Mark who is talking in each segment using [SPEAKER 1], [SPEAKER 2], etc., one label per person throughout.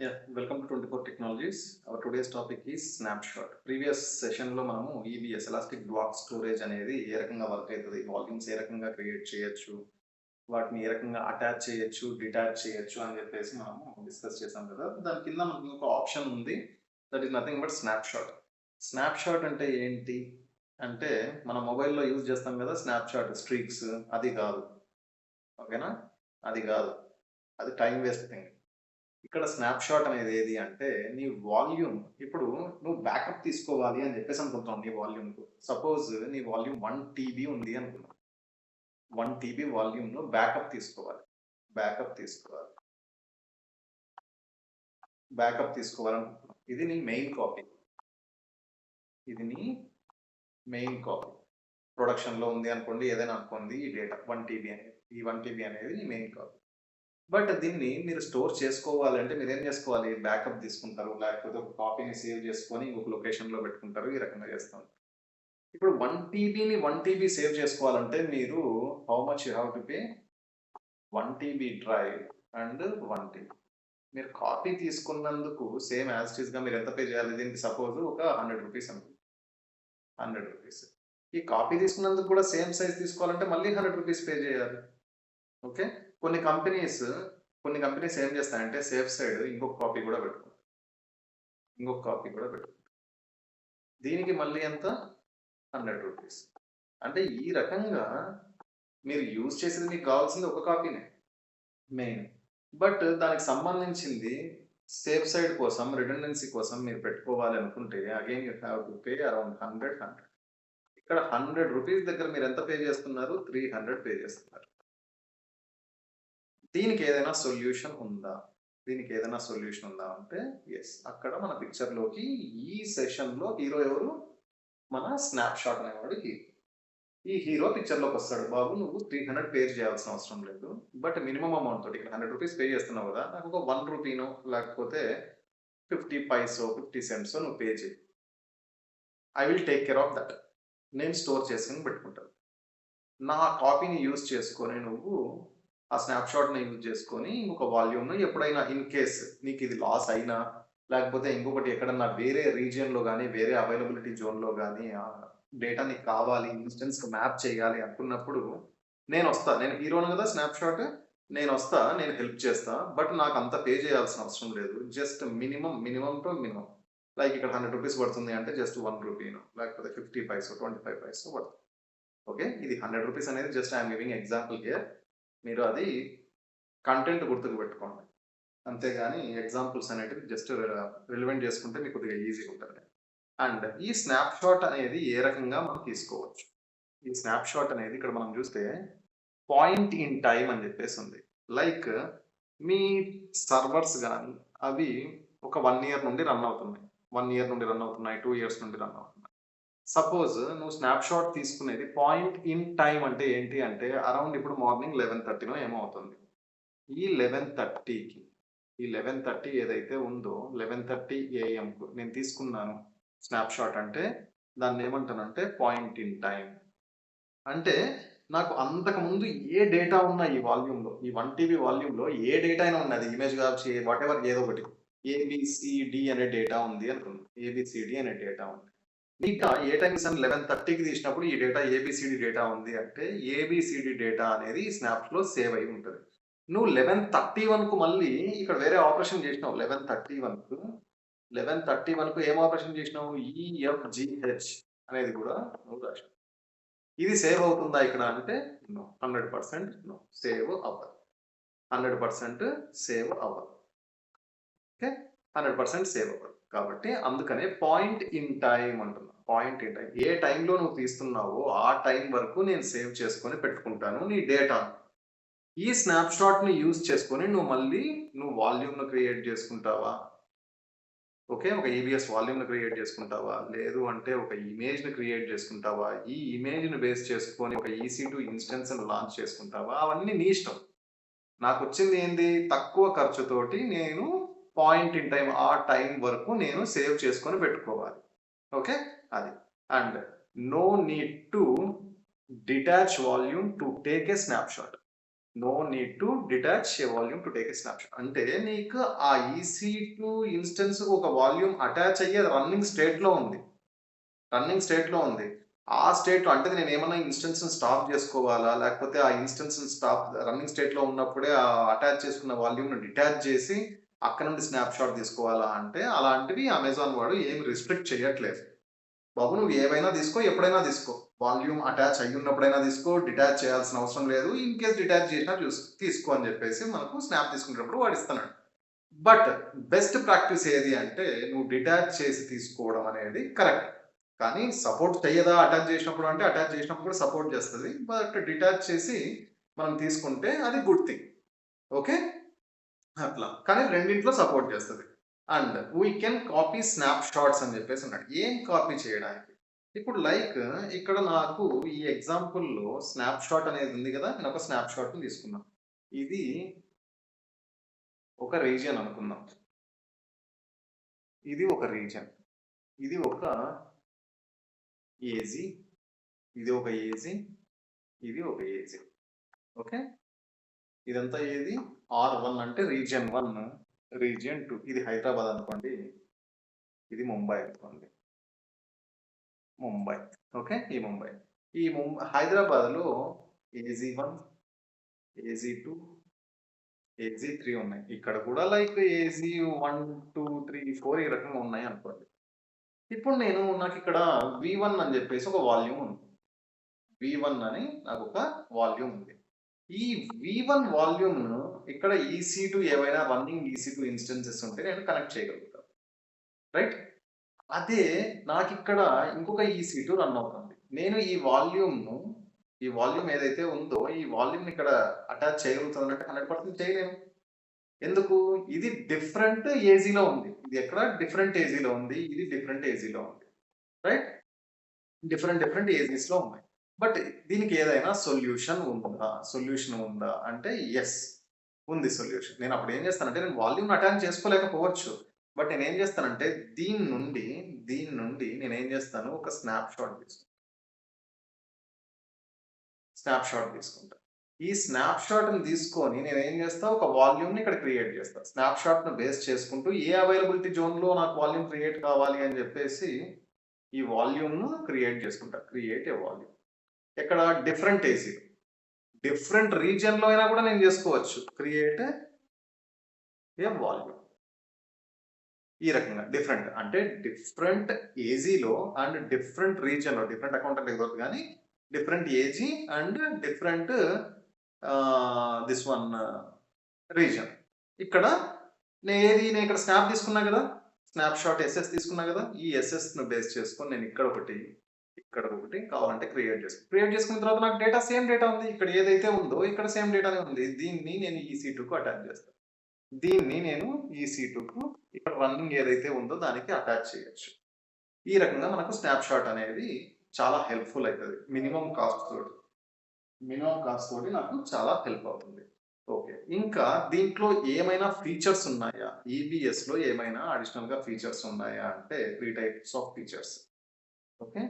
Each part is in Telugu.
[SPEAKER 1] Yeah, welcome to 24 Technologies. Our today's topic is snapshot. Previous సెషన్లో మనము ఈబీఎస్ ఎలాస్టిక్ బ్లాక్ స్టోరేజ్ అనేది ఏ రకంగా వర్క్ అవుతుంది, వాల్యూమ్స్ ఏ రకంగా క్రియేట్ చేయొచ్చు, వాటిని ఏ రకంగా అటాచ్ చేయొచ్చు, డిటాచ్ చేయొచ్చు అని చెప్పేసి మనము డిస్కస్ చేసాం కదా. దాని కింద మనకి ఒక ఆప్షన్ ఉంది, that is nothing but snapshot. Snapshot అంటే ఏంటి అంటే మన మొబైల్లో యూజ్ చేస్తాం కదా స్నాప్షాట్ స్ట్రీక్స్, అది కాదు. ఓకేనా, అది కాదు, అది టైం వేస్ట్ థింగ్. ఇక్కడ స్నాప్‌షాట్ అనేది ఏది అంటే, నీ వాల్యూమ్ ఇప్పుడు నువ్వు బ్యాకప్ తీసుకోవాలి అని చెప్పేసి అనుకుంటున్నావు నీ వాల్యూమ్‌కు. సపోజ్ నీ వాల్యూమ్ 1 టీబీ ఉంది అనుకుందాం. 1 టీబీ వాల్యూమ్‌లో బ్యాకప్ తీసుకోవాలి. బ్యాకప్ తీసుకోవాలి. బ్యాకప్ తీసుకోవాలనుకుంటున్నావు. ఇది నీ మెయిన్ కాపీ. ఇది నీ మెయిన్ కాపీ. ప్రొడక్షన్‌లో ఉంది అనుకోండి, ఏదైనా అనుకోండి ఈ డేటా 1 టీబీ అనేది. ఈ 1 టీబీ అనేది నీ మెయిన్ కాపీ. బట్ దీన్ని మీరు స్టోర్ చేసుకోవాలంటే మీరేం చేసుకోవాలి? బ్యాకప్ తీసుకుంటారు. లేకపోతే ఒక కాపీని సేవ్ చేసుకొని ఇంకొక లొకేషన్‌లో పెట్టుకుంటారు. ఈ రకంగా చేస్తాం. ఇప్పుడు 1 టీబీని 1 టీబీ సేవ్ చేసుకోవాలంటే మీరు how much you have to pay? 1 TB drive and 1 TB. మీరు కాపీ తీసుకున్నందుకు సేమ్ యాజ్ ఇట్ ఈస్‌గా మీరు ఎంత పే చేయాలి? దీనికి సపోజ్ ఒక రూ. 100 అనుకోండి. రూ. 100. ఈ కాపీ తీసుకున్నందుకు కూడా సేమ్ సైజ్ తీసుకోవాలంటే మళ్ళీ రూ. 100 పే చేయాలి. ఓకే. కొన్ని కంపెనీస్ ఏం చేస్తాయంటే సేఫ్ సైడ్ ఇంకొక కాపీ కూడా పెట్టుకుంటారు. దీనికి మళ్ళీ ఎంత? రూ. 100. అంటే ఈ రకంగా మీరు యూజ్ చేసేది మీకు కావాల్సింది ఒక కాపీనే మెయిన్. బట్ దానికి సంబంధించింది సేఫ్ సైడ్ కోసం, రిడెండెన్సీ కోసం మీరు పెట్టుకోవాలి అనుకుంటే again you have to pay around 100. ఇక్కడ రూ. 100 దగ్గర మీరు ఎంత పే చేస్తున్నారు? 300 పే చేస్తున్నారు. దీనికి ఏదైనా సొల్యూషన్ ఉందా? అంటే యెస్. అక్కడ మన పిక్చర్‌లోకి ఈ సెషన్‌లో హీరో ఎవరు? మన స్నాప్‌షాట్ అనేవాడు హీరో. ఈ హీరో పిక్చర్‌లోకొస్తాడు. బాబు నువ్వు 300 పే చేయాల్సిన అవసరం లేదు. బట్ మినిమమ్ అమౌంట్ తోటి ఇక్కడ రూ. 100 పే చేస్తున్నావు కదా! నాకు ఒక రూ. 1 లేకపోతే 50 పైసో, 50 సెంట్సో నువ్వు పే చెయి. I will take care of that. నేను స్టోర్ చేసుకొని పెట్టుకుంటాను. నా కాపీని యూజ్ చేసుకొని నువ్వు ఆ స్నాప్‌షాట్‌ని యూజ్ చేసుకొని ఇంకొక వాల్యూమ్‌ను ఎప్పుడైనా ఇన్ కేస్ నీకిది లాస్ అయినా, లేకపోతే ఇంకొకటి ఎక్కడన్నా వేరే రీజియన్‌లో గాని, వేరే అవైలబిలిటీ జోన్‌లో గాని డేటా నీకు కావాలి, ఇన్‌స్టెన్స్‌కి మ్యాప్ చేయాలి అనుకున్నప్పుడు నేనొస్తా. నేను హీరోని గదా స్నాప్‌షాట్. నేనొస్తా. నేను హెల్ప్ చేస్తా. బట్ నాకంత పే చేయాల్సిన అవసరం లేదు. Just minimum to minimum. Like ఇక్కడ రూ. 100 పడుతుంది అంటే జస్ట్ రూ. 1 లేకపోతే 50 పైసో, 25 పైసో పడుతుంది. ఓకే. ఇది రూ. 100 అనేది just I am giving example here. మీరు అది కంటెంట్ గుర్తుకు పెట్టుకోండి. అంతేగాని ఎగ్జాంపుల్స్ అనేటివి జస్ట్ రిలవెంట్ చేసుకుంటే మీకు కొద్దిగా ఈజీగా ఉంటుంది. అండ్ ఈ స్నాప్‌షాట్ అనేది ఏ రకంగా మనం తీసుకోవచ్చు? ఈ స్నాప్‌షాట్ అనేది ఇక్కడ మనం చూస్తే పాయింట్ ఇన్ టైమ్ అని చెప్పేసి ఉంది. లైక్ మీ సర్వర్స్ గాని అవి ఒక 1 ఇయర్ నుండి రన్ అవుతున్నాయి. 1 ఇయర్ నుండి రన్ అవుతున్నాయి. 2 ఇయర్స్ నుండి రన్ అవుతున్నాయి. సపోజ్ నువ్వు స్నాప్‌షాట్ తీసుకునేది పాయింట్ ఇన్ టైమ్ అంటే ఏంటి అంటే అరౌండ్ ఇప్పుడు మార్నింగ్ 11:30నో ఏమో అవుతుంది. ఈ 11:30కి ఈ 11:30 ఏదైతే ఉందో 11:30 ఏఎంకు నేను తీసుకున్నాను స్నాప్‌షాట్ అంటే దాన్నేమంటానంటే పాయింట్ ఇన్ టైమ్. అంటే నాకు అంతకుముందు ఏ డేటా ఉన్నా ఈ వాల్యూమ్‌లో, ఈ 1 టీబీ వాల్యూమ్‌లో ఏ డేటా అయినా ఉన్నది. ఇమేజ్ కావచ్చు, వాటెవర్ ఏదో ఒకటి. ఏబీసీడీ అనే డేటా ఉంది అనుకుందాం. ఏబీసీడీ అనే డేటా ఉంది. నీకా ఏ టైంకి సన్ 11:30కి తీసినప్పుడు ఈ డేటా ఏబీసీడీ డేటా ఉంది అంటే, ఏబీసీడీ డేటా అనేది స్నాప్‌లో సేవ్ అయ్యి ఉంటది. నువ్వు 11:31కు మళ్ళీ ఇక్కడ వేరే ఆపరేషన్ చేసినావు. 11:31కు ఏం ఆపరేషన్ చేసినావు? ఈఎఫ్‌జీహెచ్ అనేది కూడా నువ్వు రాసినావు. ఇది సేవ్ అవుతుందా ఇక్కడ అంటే నో. 100% నో. సేవ్ అవ్వదు. 100% సేవ్ అవ్వదు. ఓకే. 100% సేవ్ అవ్వదు. కాబట్టి అందుకనే పాయింట్ ఇన్ టైమ్ అంటున్నా. Point in time. ఏ టైంలో నువ్వు తీస్తున్నావో ఆ టైం వరకు నేను సేవ్ చేసుకొని పెట్టుకుంటాను నీ డేటాను. ఈ స్నాప్‌షాట్‌ని యూజ్ చేసుకొని నువ్వు వాల్యూమ్‌ను క్రియేట్ చేసుకుంటావా? ఓకే. ఒక ఈబీఎస్ వాల్యూమ్‌ని క్రియేట్ చేసుకుంటావా? లేదు అంటే ఒక ఇమేజ్‌ని క్రియేట్ చేసుకుంటావా? ఈ ఇమేజ్‌ని బేస్ చేసుకొని ఒక ఈసీ2 ఇన్‌స్టెన్స్‌ని లాంచ్ చేసుకుంటావా? అవన్నీ నీ ఇష్టం. నాకొచ్చింది ఏంది? తక్కువ ఖర్చుతోటి నేను పాయింట్ ఇన్ టైమ్ ఆ టైం వరకు నేను సేవ్ చేసుకొని పెట్టుకోవాలి. ఓకే. అది. And no need to detach volume to take a snapshot. No need to detach a volume to take a snapshot. అంటే నీకు ఆ EC2 ఇన్‌స్టెన్స్ ఒక వాల్యూమ్ అటాచ్ అయ్యి అది రన్నింగ్ స్టేట్‌లో ఉంది. రన్నింగ్ స్టేట్‌లో ఉంది. ఆ స్టేట్‌లో అంటే నేనేమన్నా ఇన్‌స్టెన్స్‌ని స్టాప్ జేసుకోవాలా? లేకపోతే ఆ ఇన్‌స్టెన్స్‌ని రన్నింగ్ స్టేట్‌లో ఉన్నప్పుడే అటాచ్ చేసుకున్న వాల్యూమ్‌ని డిటాచ్ జేసి అక్కడ నుండి స్నాప్‌షాట్ తీసుకోవాలా అంటే అలాంటివి అమెజాన్ వాడు ఏమి రిస్ట్రిక్ట్ చేయట్లేదు. బాబు నువ్వు ఏవైనా తీసుకో, ఎప్పుడైనా తీసుకో. వాల్యూమ్ అటాచ్ అయ్యున్నప్పుడైనా తీసుకో, డిటాచ్ చేయాల్సిన అవసరం లేదు. ఇన్ కేస్ డిటాచ్ చేసినా తీసుకో అని చెప్పేసి మనకు స్నాప్ తీసుకునేటప్పుడు వాడు ఇస్తున్నాడు. బట్ బెస్ట్ ప్రాక్టీస్ ఏది అంటే నువ్వు డిటాచ్ చేసి తీసుకోవడం అనేది కరెక్ట్. కానీ సపోర్ట్ చెయ్యదా అటాచ్ చేసినప్పుడు అంటే అటాచ్ చేసినప్పుడు కూడా సపోర్ట్ చేస్తది. బట్ డిటాచ్ చేసి మనం తీసుకుంటే అది గుడ్ థింగ్. ఓకే. అట్లా. కానీ రెండిట్లో సపోర్ట్ చేస్తది. And we can copy snapshots షాట్స్ అని చెప్పేసి ఉన్నాడు. ఏం కాపీ చేయడానికి? ఇప్పుడు లైక్ ఇక్కడ నాకు ఈ ఎగ్జాంపుల్‌లో స్నాప్ షాట్ అనేది ఉంది కదా! నేను ఒక స్నాప్ షాట్‌ని తీసుకున్నా. ఇది ఒక రీజియన్ అనుకుందాం. ఇది ఒక రీజియన్. ఇది ఒక ఏజీ. ఇది ఒక ఏజీ. ఇది ఒక ఏజీ. ఓకే. ఇదంతా ఏది? R1 అంటే రీజియన్ 1, రీజియన్ 2 ఇది హైదరాబాద్ అనుకోండి. ఇది ముంబై అనుకోండి. ముంబై. ఓకే. ఈ ముంబై. హైదరాబాద్‌లో ఏజీ1, ఏజీ2, ఏజీ3 ఉన్నాయి. ఇక్కడ కూడా లైక్ ఏజీ1, 2, 3, 4 ఈ రకంగా ఉన్నాయి అనుకోండి. ఇప్పుడు నాకిక్కడ V1 అని చెప్పేసి ఒక వాల్యూమ్ ఉంది. V1 అని నాకొక వాల్యూమ్ ఉంది. ఈ V1 వాల్యూమ్‌ను ఇక్కడ EC2 ఏవైనా రన్నింగ్ EC2 ఇన్‌స్టెన్సెస్ ఉంటే నేను కనెక్ట్ చేయగలుగుతాను. రైట్? అదే నాకిక్కడ ఇంకొక EC2 రన్ అవుతుంది. నేను ఈ వాల్యూమ్ ఏదైతే ఉందో, ఈ వాల్యూమ్‌ని ఇక్కడ అటాచ్ చేయగలుగుతానంటే 100% చేయలేను. ఎందుకు? ఇది డిఫరెంట్ ఏజీలో ఉంది. ఇది ఎక్కడ డిఫరెంట్ ఏజీలో ఉంది. ఇది డిఫరెంట్ ఏజీలో ఉంది. రైట్? డిఫరెంట్ ఏజీస్‌లో ఉన్నాయి. బట్ దీనికి ఏదైనా సొల్యూషన్ ఉందా? అంటే యెస్. ఉంది సొల్యూషన్. నేనప్పుడు ఏం చేస్తానంటే నేను వాల్యూమ్‌ని అటాచ్ చేసుకోలేకపోవచ్చు. బట్ నేనేం చేస్తానంటే దీని నుండి నేనేం చేస్తాను ఒక స్నాప్‌షాట్ తీసుకుంటా. ఈ స్నాప్‌షాట్‌ని తీసుకొని నేనేం చేస్తా ఒక వాల్యూమ్‌ని ఇక్కడ క్రియేట్ చేస్తా. స్నాప్‌షాట్‌ని బేస్ చేసుకుంటూ ఏ అవైలబిలిటీ జోన్‌లో నాకు వాల్యూమ్ క్రియేట్ కావాలి అని చెప్పేసి ఈ వాల్యూమ్‌ను క్రియేట్ చేసుకుంటా. Create a volume. ఎక్కడ డిఫరెంట్ ఏసీ. డిఫరెంట్ రీజియన్‌లో అయినా కూడా నేను చేసుకోవచ్చు. Create a volume. ఈ రకంగా డిఫరెంట్ అంటే డిఫరెంట్ ఏజీలో అండ్ డిఫరెంట్ రీజియన్‌లో డిఫరెంట్ అకౌంట్ అంటే కుదరదు గానీ different AZ and different this one region. ఇక్కడ నేను ఇక్కడ స్నాప్ తీసుకున్నా కదా! స్నాప్ షాట్ ఎస్ఎస్ తీసుకున్నా కదా! ఈ ఎస్ఎస్‌ని బేస్ చేసుకొని నేను ఇక్కడ ఒకటి కావాలంటే క్రియేట్ చేసుకున్నా. క్రియేట్ చేసుకున్న తర్వాత నాకు సేమ్ డేటా ఉంది. ఇక్కడ ఏదైతే ఉందో ఇక్కడ సేమ్ డేటానే ఉంది. దీన్ని నేను EC2కు అటాచ్ చేస్తా. దీన్ని నేను EC2కు ఇక్కడ రన్నింగ్ ఏదైతే ఉందో దానికి అటాచ్ చేయొచ్చు. ఈ రకంగా మనకు స్నాప్‌షాట్ అనేది చాలా హెల్ప్‌ఫుల్ అయితది. మినిమమ్ కాస్ట్ తోటి నాకు చాలా హెల్ప్ అవుతుంది. ఓకే. ఇంకా దీంట్లో ఏమైనా ఫీచర్స్ ఉన్నాయా? ఈబీఎస్‌లో ఏమైనా అడిషనల్‌గా ఫీచర్స్ ఉన్నాయా? అంటే 3 types of features. Okay.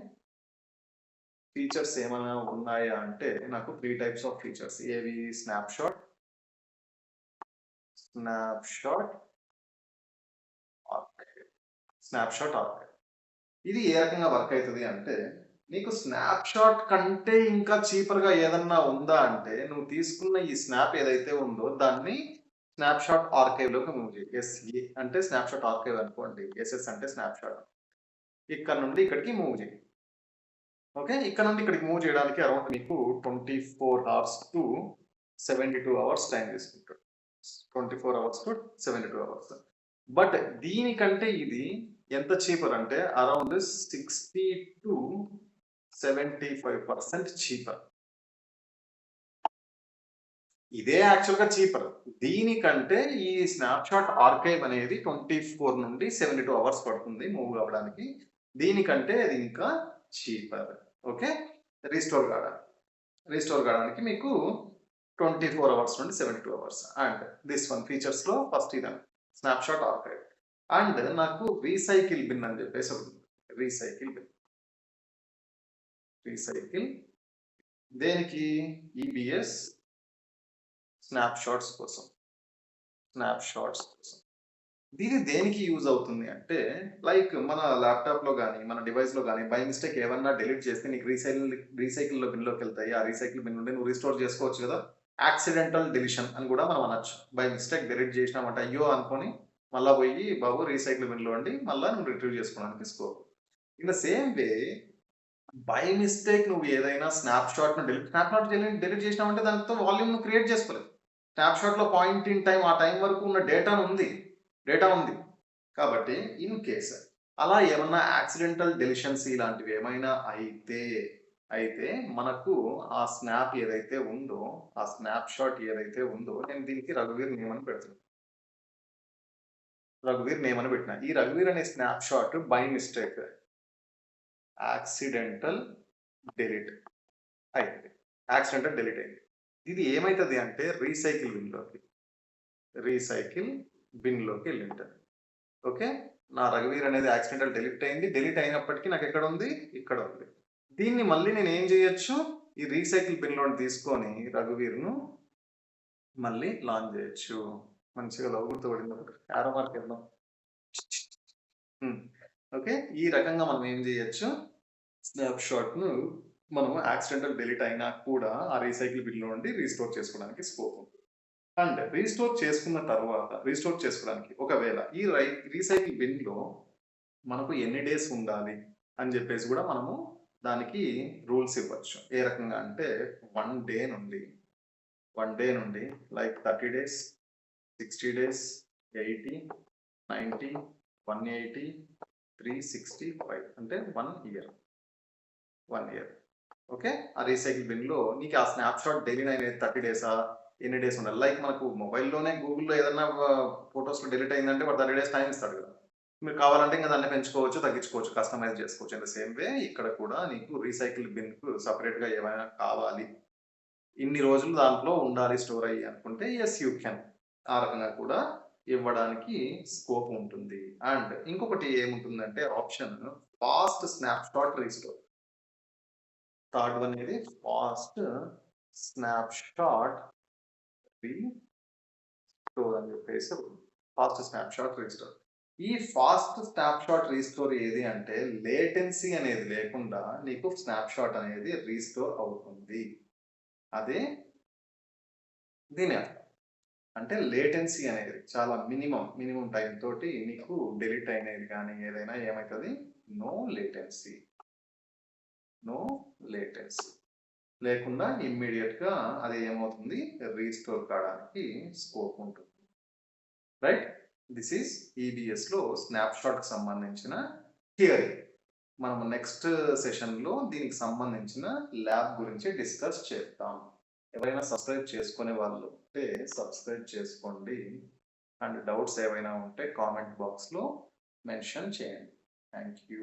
[SPEAKER 1] Features ఏమైనా ఉన్నాయా అంటే నాకు 3 టైప్స్ ఆఫ్ ఫీచర్స్. ఏవి? Snapshot, archive. Snapshot, archive. ఇది ఏ రకంగా వర్క్ అయితది అంటే, నీకు స్నాప్‌షాట్ కంటే ఇంకా చీపర్‌గా ఏదన్నా ఉందా అంటే, నువ్వు తీసుకున్న ఈ స్నాప్ ఏదైతే ఉందో దాన్ని స్నాప్‌షాట్ ఆర్కైవ్‌లోకి మూవ్ చెయి. ఎస్‌ఈ అంటే స్నాప్‌షాట్ ఆర్కైవ్ అనుకోండి. ఎస్‌ఎస్ అంటే స్నాప్‌షాట్. ఇక్కడ నుండి ఇక్కడికి మూవ్ చెయి. ఓకే. ఇక్కడ నుండి ఇక్కడికి మూవ్ చేయడానికి అరౌండ్ నీకు 24 అవర్స్ టు 72 అవర్స్ టైం తీసుకుంటాడు. 24 అవర్స్ టు 72 అవర్స్. బట్ దీనికంటే ఇది ఎంత చీపర్ అంటే అరౌండ్ 60-75% చీపర్. ఇదే యాక్చువల్‌గా చీపర్. దీనికంటే ఈ స్నాప్‌షాట్ ఆర్కైవ్ అనేది 24 నుండి 72 అవర్స్ పడుతుంది మూవ్ అవ్వడానికి. దీనికంటే అది ఇంకా చీపర్. ఓకే. రీస్టోర్ కావడానికి. రీస్టోర్ కావడానికి మీకు 24 అవర్స్ నుండి 72 అవర్స్. అండ్ దిస్ వన్ ఫీచర్స్‌లో ఫస్ట్ ఇదని స్నాప్‌షాట్ ఆర్కైవ్. అండ్ నాకు రీసైకిల్ బిన్ అని చెప్పేసి ఒకటి ఉంది. Recycle bin. రీసైకిల్ దేనికి? ఈబీఎస్ స్నాప్ షాట్స్ కోసం. ఇది దేనికి యూజ్ అవుతుంది అంటే, లైక్ మన ల్యాప్‌టాప్‌లో గాని, మన డివైస్‌లో గాని బై మిస్టేక్ ఏవన్నా డిలీట్ చేస్తే నీకు రీసైకిల్‌లో బిన్‌లోకెళ్తాయి. ఆ రీసైకిల్ బిన్ నుండి నువ్వు రిస్టోర్ చేసుకోవచ్చు గదా! యాక్సిడెంటల్ డెలిషన్ అని గూడా మనం అనొచ్చు. బై మిస్టేక్ డిలీట్ చేసినామంటే అయ్యో! అనుకోని మళ్ళా పోయి బాబు రీసైకిల్ బిన్‌లో అండి మళ్ళా నువ్వు రిట్రీవ్ చేసుకోవడానికి scope. In the same way by mistake నువ్వు ఏదైనా స్నాప్‌షాట్ డిలీట్ చేసినావంటే దాంతో వాల్యూమ్ నువ్వు క్రియేట్ చేసుకోలేవు. స్నాప్‌షాట్‌లో పాయింట్ ఇన్ టైమ్ ఆ టైం వరకు ఉన్న డేటా ఉంది. కాబట్టి ఇన్ కేస్ అలా ఏమన్నా యాక్సిడెంటల్ డెలిషన్స్ ఇలాంటివి ఏమైనా అయితే మనకు ఆ స్నాప్ ఏదైతే ఉందో, ఆ స్నాప్‌షాట్ ఏదైతే ఉందో నేను దీనికి రఘువీర్ నేమ్ అని పెడుతున్నా. రఘువీర్ నేమ్ అని పెట్టినా. ఈ రఘువీర్ అనే snapshot by mistake accidental delete అయింది. యాక్సిడెంటల్ డెలీట్ అయింది. ఇది ఏమైతది అంటే రీసైకిల్ బిన్‌లోకి ఎళ్ళింటది. ఓకే. నా రఘువీర్ అనేది యాక్సిడెంటల్ డెలీట్ అయింది. డెలీట్ అయినప్పటికీ నాకెక్కడుంది? ఇక్కడ ఉంది. దీన్ని మళ్ళీ నేనేం జేయొచ్చు? ఈ రీసైకిల్ బిన్‌లోని తీసుకొని రఘువీర్‌ను మళ్ళీ లాంచ్ జేయొచ్చు. మంచిగా లవ్ గుర్తు పడిందప్పుడు. Arrow mark ఏద్దాం. హ్మ్. ఓకే. ఈ రకంగా మనం ఏం జేయొచ్చు? స్నాప్‌షాట్‌ను మనము యాక్సిడెంటల్ డెలీట్ అయినా కూడా ఆ రీసైకిల్ బిన్‌లో నుండి రీస్టోర్ చేసుకోవడానికి స్కోప్ ఉంది. అండ్ రీస్టోర్ చేసుకోవడానికి ఒకవేళ ఈ రీసైకిల్ బిన్‌లో మనకు ఎన్ని డేస్ ఉండాలి అని జెప్పేసి గూడా మనము దానికి రూల్స్ ఇవ్వచ్చు. ఏ రకంగా అంటే 1 డే నుండి 1 డే నుండి లైక్ 30 డేస్, 60 డేస్, 80, 90, 180, 365 అంటే 1 ఇయర్. 1 ఇయర్. ఓకే. ఆ రీసైకిల్ బిన్‌లో నీకు ఆ స్నాప్‌షాట్ డైలీ 30 డేసా? ఎన్ని డేస్ ఉండాలి? లైక్ మనకు మొబైల్‌లోనే గూగుల్‌లో ఏదన్నా ఫోటోస్‌లో డిలీట్ అయిందంటే వాడు 30 డేస్ టైమ్ ఇస్తాడు గదా! మీరు కావాలంటే ఇంక దాన్ని పెంచుకోవచ్చు, తగ్గించుకోవచ్చు, కస్టమైజ్ చేసుకోవచ్చు. ఇన్ ద సేమ్ వే ఇక్కడ కూడా నీకు రీసైకిల్ బిన్‌కు సెపరేట్‌గా ఏమైనా కావాలి. ఇన్ని రోజులు దాంట్లో ఉండాలి స్టోర్ అయ్యి అనుకుంటే యెస్ యూ కెన్. ఆ రకంగా కూడా ఇవ్వడానికి స్కోప్ ఉంటుంది. అండ్ ఇంకొకటి ఏముంటుందంటే option fast snapshot restore. Third one ఇది ఫాస్ట్ స్నాప్‌షాట్ రీస్టోర్ అని చెప్పేసి ఫాస్ట్ స్నాప్‌షాట్ రీస్టోర్. ఈ ఫాస్ట్ స్నాప్‌షాట్ రీస్టోర్ ఏది అంటే లేటెన్సీ అనేది లేకుండా నీకు స్నాప్‌షాట్ అనేది రీస్టోర్ అవుతుంది. అదే దీని అర్థం. అంటే లేటెన్సీ అనేది చాలా మినిమమ్ టైమ్ తోటి నీకు డిలీట్ అయినది కానీ ఏదైనా ఏమైతది? No latency. No latency. లేకుండా ఇమ్మీడియేట్‌గా అది ఏమవుతుంది? రీస్టోర్ కావడానికి స్కోప్ ఉంటుంది. రైట్? దిస్ ఈజ్ ఈబీఎస్‌లో స్నాప్‌షాట్‌కి సంబంధించిన థియరీ. మనం నెక్స్ట్ సెషన్‌లో దీనికి సంబంధించిన ల్యాబ్ గురించి డిస్కస్ చేద్దాం. ఎవరైనా సబ్స్క్రైబ్ చేసుకునే వాళ్ళు ఉంటే సబ్స్క్రైబ్ చేసుకోండి. అండ్ డౌట్స్ ఏవైనా ఉంటే కామెంట్ బాక్స్‌లో మెన్షన్ చేయండి. Thank you.